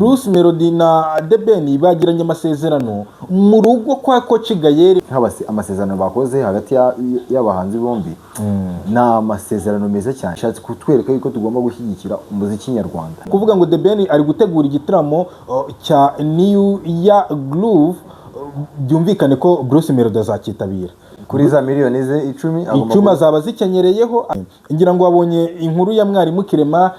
Bruce Melody na The Ben bagiranye amasezerano mu rugo kwa Coach Gaël. Amasezerano bakoze hagati y'abahanzi bombi na amasezerano meza cyane shatse kutwereka yuko tugomba gushyigikira umuziki nyarwanda. Kuvuga ngo The Ben ari gutegura igitaramo cya New Year Groove, byumvikane ko Bruce Melody azakitabira kuri za miliyoni ze 10 azaba zikenyereyeho. Ngira ngo wabonye inkuru ya mwarimu Kirema,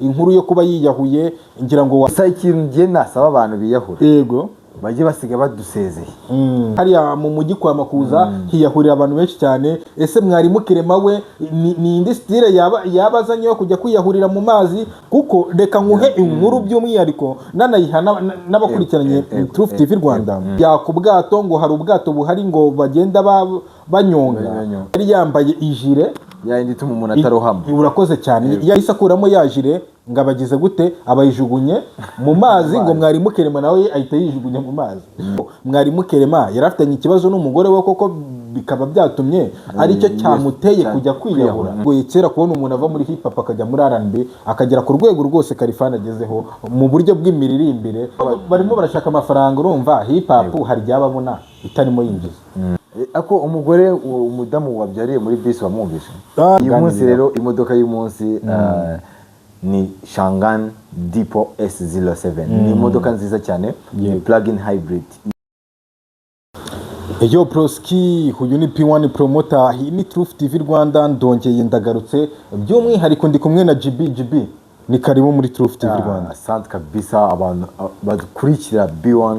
inkuru yo kuba yiyahuye. Ngira ngo ikintu ngiye nasaba abantu biyahura, yego, bajye basiga badusezeye. Hariya mu mujyi kwa Makuza hiyahurira abantu benshi cyane. Ese mwarimu Kirema we ni indi style yabazanye yo kujya kwiyahurira mu mazi? Kuko reka nkuhe inkuru by'umwihariko nanayihana n'abakurikiranye Truth TV Rwanda. Ya ku bwato ngo hari ubwato buhari ngo bagenda banyonga, yari yambaye ijire ya indi tuma umuntu atarohama. Urakoze cyane. Yahise akuramo ya jire ngo abagize gute, abayijugunye mu mazi, ngo mwarimu Kirema nawe ahita yijugunya mu mazi. Mwarimu Kirema yarafitanye ikibazo n'umugore we, koko bikaba byatumye aricyo cyamuteye kujya kwiyahura. Ngo yekera kubona umuntu ava muri hip hop akajya muri R&B akagera ku rwego rwose Kalifani agezeho mu buryo bw'imiririmbire. Barimo barashaka amafaranga, urumva hip hop hari ryababona itarimo yinjiza. Ako umugore umudamu wabyariye muri bisi wamwumvishe. Uyu munsi rero imodoka y'umunsi ni Shangan Deepo S07. Ni imodoka nziza cyane, plug-in hybrid. Eyo Proski, uyu ni P1 promoter, iyi ni Truth TV Rwanda. Ndongeye ndagarutse by'umwihariko ndi kumwe na GB. Ni karibu muri Truth TV Rwanda. Asante kabisa abantu badukurikira B1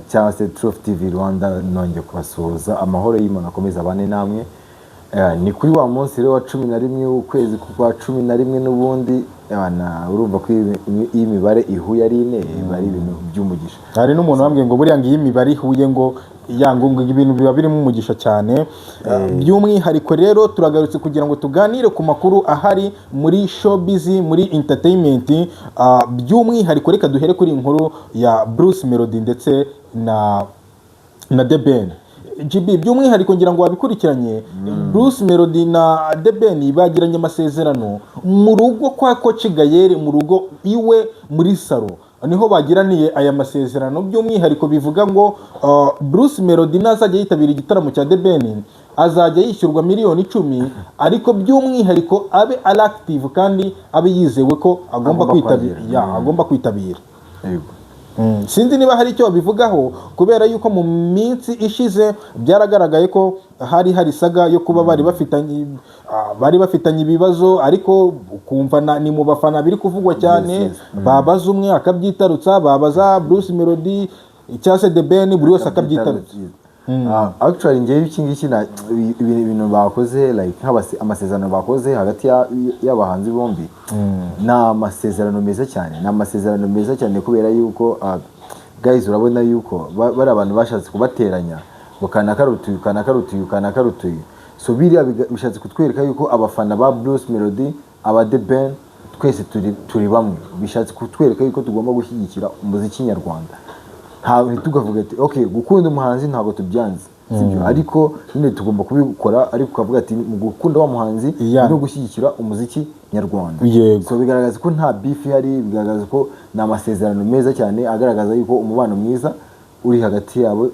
cyangwa se Truth TV Rwanda, nongeye kubasuhuza. Amahoro y'Imana akomeza abane namwe. Ni kuri wa munsi rero wa 11 ukwezi kwa 11 n'ubundi urumva ko iyi mibare ihuye ari ine, bari ibintu by'umugisha. Hari n'umuntu wambwiye ngo buriya iyi mibare ihuye ngo yangunga ibintu biba birimo umugisha cyane. By'umwihariko rero turagarutse kugira ngo tuganire ku makuru ahari muri showbiz, muri entertainment. By'umwihariko reka duhere kuri inkuru ya Bruce Melody ndetse na The Ben. GB, by'umwihariko ngira ngo wabikurikiranye, Bruce Melody na The Ben bagiranye amasezerano mu rugo kwa Coach Gaël, mu rugo iwe muri salo niho bagiraniye aya masezerano. By'umwihariko bivuga ngo Bruce Melody nazajya yitabira igitaramo cya The Ben azajya yishyurwa miliyoni 10, ariko by'umwihariko abe active kandi abe yizewe ko agomba kwitabira. Yego. Sinzi niba hari icyo babivugaho, kubera yuko mu minsi ishize byaragaragaye ko hari saga yo kuba bari bafitanye ibibazo, ariko ukumva ni mu bafana biri kuvugwa cyane. Babaza umwe akabyitarutsa, babaza Bruce Melody cyangwa se The Ben, buri wese akabyitarutsa. Actually ngiye iki na ibintu bakoze like amasezerano bakoze hagati y'abahanzi bombi na amasezerano meza cyane, kubera yuko guys urabona yuko bari abantu bashatse kubateranya kanakarutuye. So biriya bishatse kutwereka yuko abafana ba Bruce Melody, aba The Ben, twese turi bamwe. Bishatse kutwereka yuko tugomba gushyigikira umuziki nyarwanda. Tugavuga ati okay, gukunda umuhanzi ntabwo tubyanze, sibyo, ariko nyine tugomba kubikora, ariko ukavuga ati mu gukunda wa muhanzi no gushyigikira umuziki nyarwanda. So bigaragaza ko nta beef hari, bigaragaza ko na amasezerano meza cyane agaragaza yuko umubano mwiza uri hagati yabo.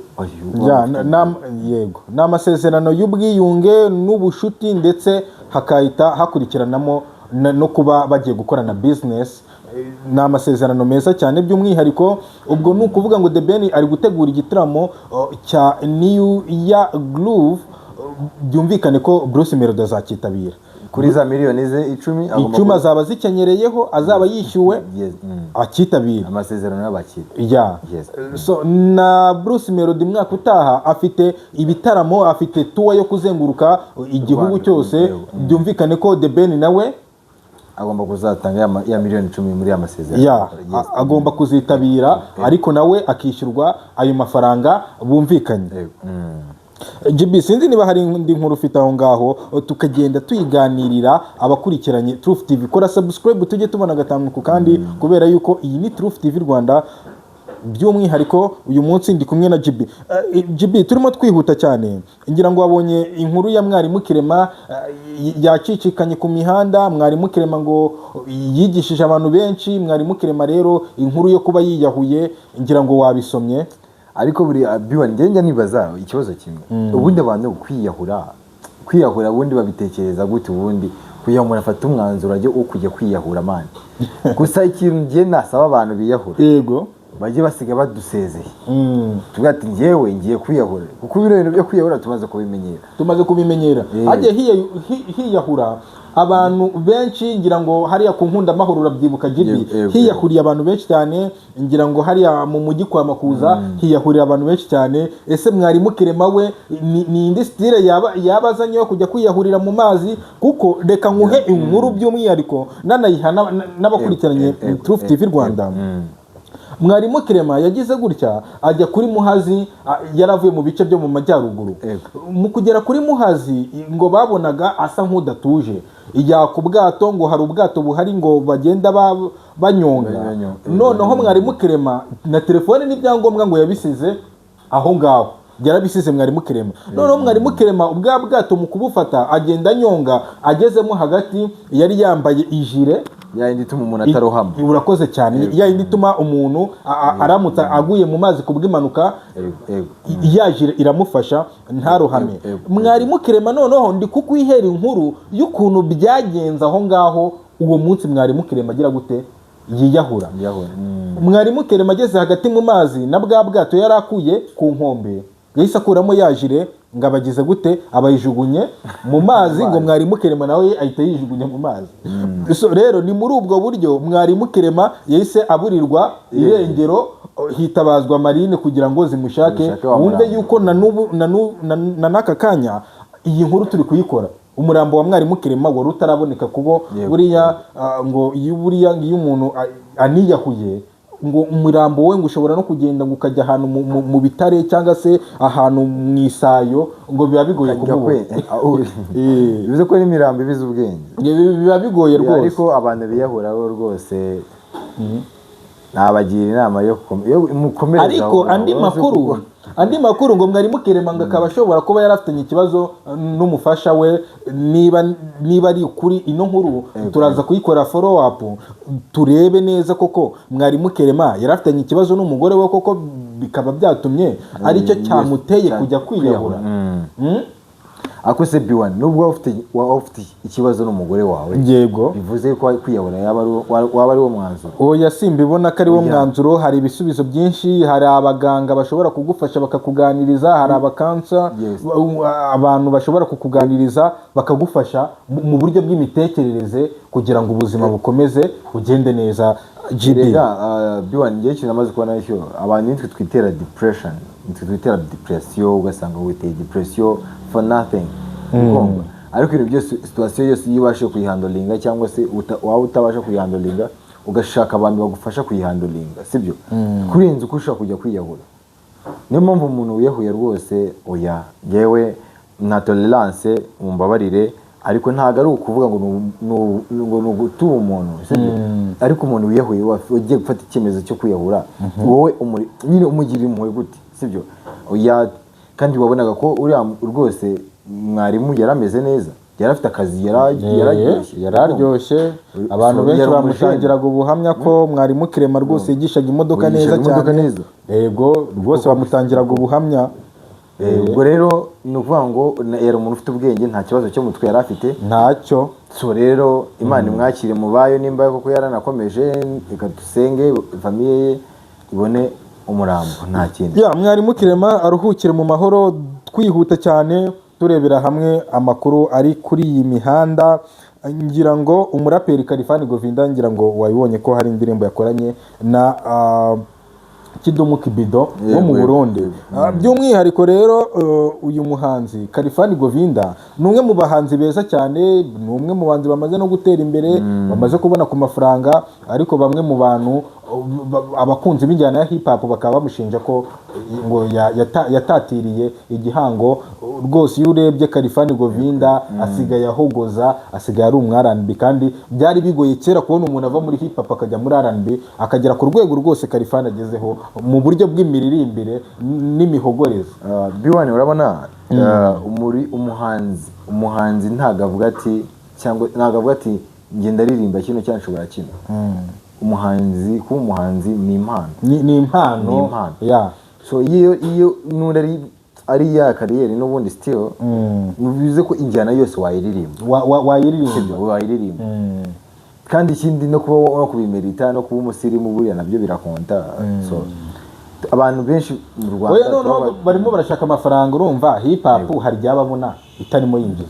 Yego, na amasezerano y'ubwiyunge n'ubushuti, ndetse hakahita hakurikiranamo no kuba bagiye gukorana business. Ni amasezerano meza cyane. By'umwihariko ubwo ni ukuvuga ngo The Ben ari gutegura igitaramo cya New Year Groove, byumvikane ko Bruce Melody azakitabira kuri za miliyoni ze 10 azaba zikenyereyeho, azaba yishyuwe akitabira amasezerano y'abakire. So na Bruce Melody mwaka utaha afite ibitaramo, afite tour yo kuzenguruka igihugu cyose. Byumvikane ko The Ben nawe agomba kuzatanga ya miliyoni 10 muri amasezerano. Agomba kuzitabira, ariko nawe akishyurwa ayo mafaranga bumvikanye. GB, sinzi niba hari indi nkuru ufite aho ngaho tukagenda tuyiganirira abakurikiranye Truth TV. Kora subscribe tujye tubona gatanu ku kandi, kubera yuko iyi ni Truth TV Rwanda. by'umwihariko uyu munsi ndi kumwe na GB. GB turimo twihuta cyane, ngira ngo wabonye inkuru ya mwarimu Kirema yacicikanye ku mihanda. Mwarimu Kirema ngo yigishije abantu benshi. Mwarimu Kirema rero inkuru yo kuba yiyahuye ngira ngo wabisomye. ariko buri biwa ngenge nibaza ikibazo kimwe, ubundi abantu kwiyahura ubundi babitekereza gute? ubundi kugira umuntu afata umwanzuro ajye kujya kwiyahura mani gusa ikintu ngiye nasaba abantu biyahura yego bajye basiga badusezeye tuvuga ati njyewe ngiye kwiyahura, kuko ibintu byo kwiyahura tumaze kubimenyera hajye hiyahura abantu benshi. Ngira ngo hariya ku Nkundamahoro urabyibuka GB, hiyahuriye abantu benshi cyane. ngira ngo hariya mu mujyi kwa Makuza hiyahurira abantu benshi cyane. Ese mwarimu Kirema we ni indi style yabazanye yo kujya kwiyahurira mu mazi? Kuko reka nkuhe inkuru by'umwihariko nanayiha n'abakurikiranye Truth TV Rwanda. Mwarimu Kirema yagize gutya ajya kuri Muhazi, yaravuye mu bice byo mu majyaruguru. Mu kugera kuri Muhazi ngo babonaga asa nk'udatuje, ijya ku bwato, ngo hari ubwato buhari ngo bagenda banyonga. Noneho mwarimu Kirema na telefone n'ibyangombwa ngo yabisize aho ngaho, yarabisize mwarimu Kirema. Noneho mwarimu Kirema ubwa bwato mu kubufata agenda anyonga, agezemo hagati yari yambaye ijire yayindi ituma umuntu atarohama. Urakoze cyane. Yayindi ituma umuntu aramutsa aguye mu mazi kubw'impanuka, yajire iramufasha ntarohame. Mwarimu Kirema noneho ndi kukwihera inkuru y'ukuntu byagenze aho ngaho uwo munsi mwarimu Kirema agira gute yiyahura. Mwarimu Kirema ageze hagati mu mazi na bwa bwato yarakuye ku nkombe, yahise akuramo yajire ngo abagize gute abayijugunye mu mazi, ngo mwarimu Kirema nawe ahita yijugunya mu mazi. So rero ni muri ubwo buryo mwarimu Kirema yahise aburirwa irengero, hitabazwa marine kugira ngo zimushake. Wumve yuko na n'aka kanya iyi nkuru turi kuyikora umurambo wa mwarimu Kirema wari utaraboneka, kubo buriya ngo iyo umuntu aniyahuye ngo umurambo we ngo ushobora no kugenda ngo ukajya ahantu mu bitare cyangwa se ahantu mu isayo, ngo biba bigoye kumubona. Bivuze ko n'imirambo ibiza ubwenge, biba bigoye rwose. Ariko abantu biyahura bo rwose nabagira inama yo mukomereza. Ariko andi makuru ngo mwarimu Kirema ngo akaba ashobora kuba yarafitanye ikibazo n'umufasha we. Niba ari ukuri ino nkuru turaza kuyikora follow up turebe neza koko mwarimu Kirema yarafitanye ikibazo n'umugore we koko bikaba byatumye aricyo cyamuteye kujya kwiyahura. Ako se B1 nubwo ufite ikibazo n'umugore wawe, yego bivuze ko kwiyahura waba ari wo mwanzuro? Oya, simbibona ko ari wo mwanzuro. Hari ibisubizo byinshi, hari abaganga bashobora kugufasha bakakuganiriza, hari abakansa abantu bashobora kukuganiriza bakagufasha mu buryo bw'imitekerereze kugira ngo ubuzima bukomeze ugende neza. B1 ngiye kintu namaze kubona cyo abantu nitwe twitera depression, ugasanga witeye depression for nothing. Ariko ibintu byose, situation yose yibashe kuyihandolinga cyangwa se waba utabasha kuyihandolinga ugashaka abantu bagufasha kuyihandolinga, sibyo? Kurenza uko ushaka kujya kwiyahura. Niyo mpamvu umuntu wiyahuye rwose oya, yewe na tolerance mumbabarire, ariko ntago ari ukuvuga ngo nugutuba umuntu, sibyo? Ariko umuntu wiyahuye ugiye gufata icyemezo cyo kwiyahura, wowe nyine umugirira impuhwe gute, sibyo? Oya, kandi wabonaga ko uriya rwose mwarimu yarameze neza, yarafite akazi, yararyoshye. Abantu benshi bamutangiraga ubuhamya ko mwarimu Kirema rwose yigishaga imodoka neza cyane. Yego rwose bamutangiraga ubuhamya. Ubwo rero ni ukuvuga ngo yari umuntu ufite ubwenge, nta kibazo cyo mutwe yari afite, ntacyo. So rero Imana imwakire mu bayo, nimba koko yaranakomeje, reka dusenge famiye ye ibone umurambo, nta kindi. Mwarimu Kirema aruhukire mu mahoro. Twihuta cyane turebera hamwe amakuru ari kuri iyi mihanda. Ngira ngo umuraperi Khalfan Govinda, ngira ngo wayibonye ko hari indirimbo yakoranye na Kidumu Kibido wo mu Burundi. By'umwihariko rero uyu muhanzi Khalfan Govinda ni umwe mu bahanzi beza cyane, ni umwe mu bahanzi bamaze no gutera imbere, bamaze kubona ku mafaranga, ariko bamwe mu bantu abakunzi b'injyana ya hip hop bakaba bamushinja ko ngo yatatiriye igihango rwose. Iyo urebye Khalfan Govinda asigaye ahogoza, asigaye ari umwaranbi, kandi byari bigoye kera kubona umuntu ava muri hip hop akajya muri R&B akagera ku rwego rwose Khalfan agezeho mu buryo bw'imiririmbire n'imihogoreze. B1 urabona umuhanzi ntago avuga ati cyangwa ntago avuga ati nge ndaririmba kino cyangwa nshobora kino. Umuhanzi, kuba umuhanzi ni impano, ni impano. Yeah. So iyo nuri ari ya kariyeri n'ubundi still bivuze ko injyana yose wayiririmba kandi ikindi no kuba kubimerita no kuba umusirimu buriya nabyo birakonta. So abantu benshi mu Rwanda barimo barashaka amafaranga, urumva hip hop hari ryababona itarimo yinjiza.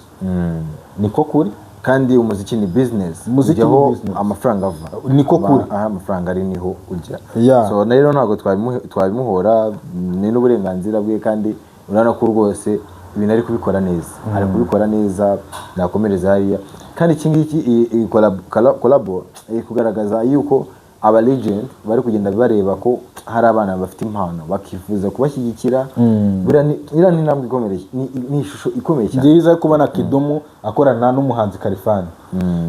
Niko kuri, kandi umuziki ni business, ujyaho amafaranga ava, niko kuri, amafaranga ari niho ujya. So rero ntabwo twabimuhora, ni n'uburenganzira bwe, kandi urana ko rwose ibintu ari kubikora neza, ari kubikora neza, nakomereza hariya. Kandi iki ngiki collabo kugaragaza yuko aba legend bari kugenda bareba ko hari abana bafite impano bakifuza kubashyigikira. Buriya ni intambwe ikomeye, ni ishusho ikomeye cyane nziza yo kubona Kidumu akorana n'umuhanzi Khalfan.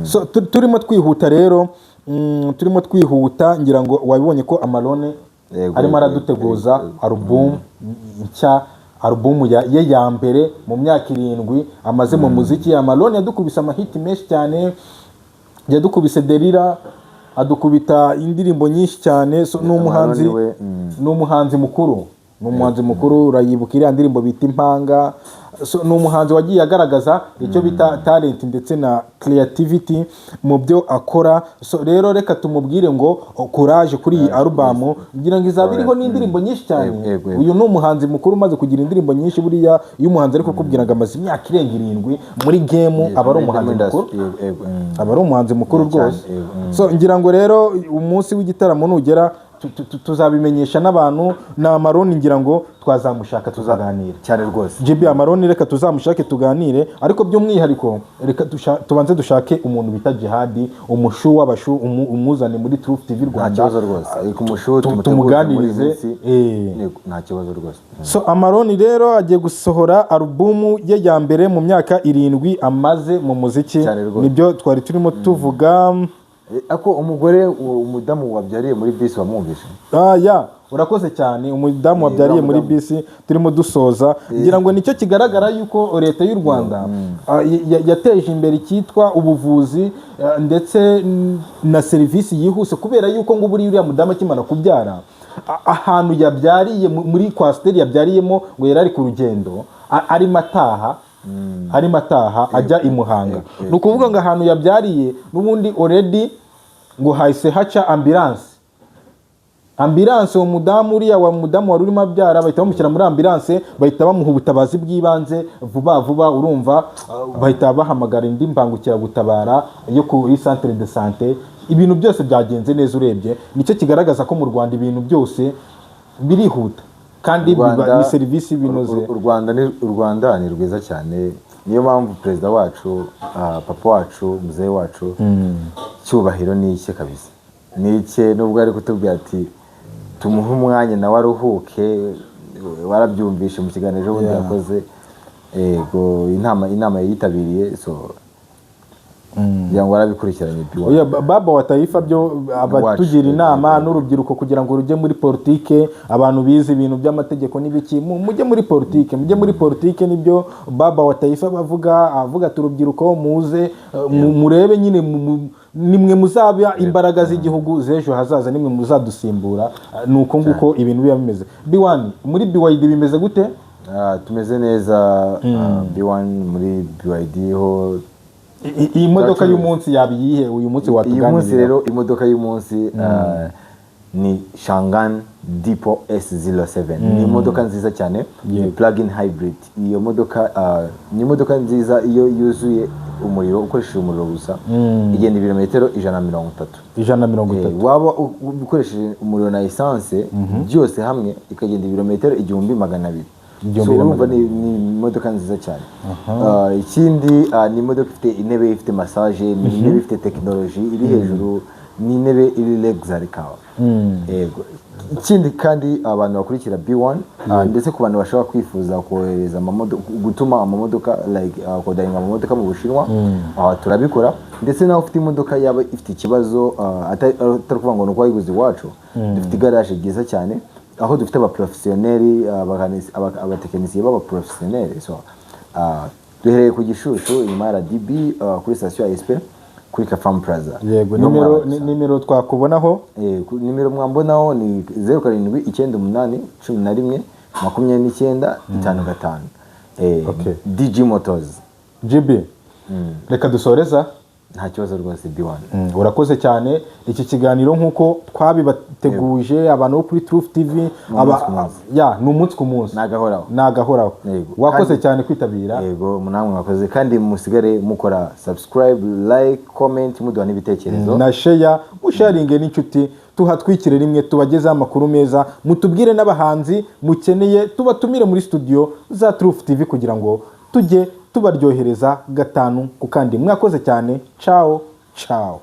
So turimo twihuta rero, turimo twihuta, ngira ngo wabibonye ko Amalone arimo araduteguza album nshya, album ye ya mbere mu myaka 7 amaze mu muziki. Amalone yadukubise amahiti menshi cyane, yadukubise Delira, adukubita indirimbo nyinshi cyane. So n'umuhanzi mukuru, urayibuka iriya ndirimbo bita Impanga. So n'umuhanzi wagiye agaragaza icyo bita talent ndetse na creativity mu byo akora. So rero reka tumubwire ngo courage kuri iyi album, ngira ngo izaba iriho n'indirimbo nyinshi cyane. Uyu ni umuhanzi mukuru umaze kugira indirimbo nyinshi. Buriya iyo umuhanzi ariko kubwira ngo amaze imyaka irenga 7 muri game, aba ari umuhanzi mukuru, rwose. So ngira ngo rero umunsi w'igitaramo nugera tuzabimenyesha n'abantu. Na Amalone ngira ngo twazamushaka tuzaganira cyane rwose. JB Amalone reka tuzamushake tuganire, ariko by'umwihariko reka tubanze dushake umuntu bita Jihad, umushu w'abashu, umuzane muri Truth TV Rwanda. Nta kibazo rwose, umushu tumuganirize. Nta kibazo rwose. So Amalone rero agiye gusohora album ye ya mbere mu myaka 7 amaze mu muziki. Nibyo twari turimo tuvuga. Ako umugore umudamu wabyariye muri bisi wamwumvishe? Urakoze cyane. Umudamu wabyariye muri bisi turimo dusoza, ngira ngo nicyo kigaragara yuko leta y'u Rwanda yateje imbere cyitwa ubuvuzi ndetse na serivisi yihuse, kubera yuko ngo buri uriya mudamu akimana kubyara ahantu yabyariye muri kwasiteri yabyariyemo ngo yari ari ku rugendo arimo ataha ajya i Muhanga. Ni ukuvuga ngo ahantu yabyariye n'ubundi already ngo hahise haca ambulance. Uwo mudamu uriya wa mudamu wari urimo abyara bahita bamushyira muri ambulance, bahita bamuha ubutabazi bw'ibanze vuba, urumva, bahita bahamagara indi mbangukiragutabara yo kuri centre de santé. Ibintu byose byagenze neza, urebye nicyo kigaragaza ko mu Rwanda ibintu byose birihuta kandi ni serivisi binoze. U Rwanda ni rwiza cyane, niyo mpamvu perezida wacu, papa wacu, muzehe wacu, cyubahiro ni icye kabisa, ni icye. Nubwo ari kutubwira ati tumuhe umwanya nawe aruhuke, warabyumvishe mu kiganiro bundi yakoze. Inama yitabiriye, so yango warabikurikiranye. Baba wa taifa byo abatugira inama n'urubyiruko kugira ngo rujye muri politike, abantu bize ibintu by'amategeko n'ibiki, mujye muri politike, nibyo baba wa taifa avuga turubyiruko muze murebe nyine nimwe muzaba imbaraga z'igihugu z'ejo hazaza, nimwe muzadusimbura. Nuko nguko ibintu biba bimeze. B1 muri BYD bimeze gute? Tumeze neza. B1 muri BYD ho. Iyi modoka y'umunsi yabiyihe uyu munsi watuganira? Uyu munsi rero imodoka y'umunsi ni Shangan Deepo S07. Ni imodoka nziza cyane, plug-in hybrid. Iyo modoka ni imodoka nziza iyo yuzuye umuriro, ukoresheje umuriro gusa igenda ibirometero 130. Waba ukoresheje umuriro na essence byose hamwe ikagenda ibirometero 1200. So urumva ni imodoka nziza cyane. Ikindi ni imodoka ifite intebe, ifite massage, ni intebe ifite technology iri hejuru ni intebe iri luxury car. Yego. Ikindi kandi abantu bakurikira B1 ndetse ku bantu bashaka kwifuza kohereza amamodoka, gutuma amamodoka like kodaringa amamodoka mu Bushinwa, turabikora. Ndetse naho ufite imodoka yaba ifite ikibazo atari kuvuga ngo nuko wayiguze iwacu, dufite garage byiza cyane aho dufite abaprofessionnels, abatekinisiye b'abaprofessionnels. So duhereye ku Gishushu inyuma ya RDB kuri station ya SP kuri Kafam Plaza. Yego, nimero twakubonaho? Nimero mwambonaho ni 0798112955. DG Motors. GB. Reka dusoreza. Nta kibazo rwose B1. Urakoze cyane. Iki kiganiro nkuko twabibateguje abantu bo kuri Truth TV ni umunsi ku munsi. Nagahoraho. Wakoze cyane kwitabira. Yego, munamwe mwakoze kandi musigare mukora subscribe, like, comment, muduha n'ibitekerezo na share, musharinge n'inshuti, tuhatwikire rimwe tubagezaho amakuru meza, mutubwire n'abahanzi mukeneye tubatumire muri studio za Truth TV kugira ngo tujye tubaryohereza gatanu ku kandi. Mwakoze cyane. Ciao ciao.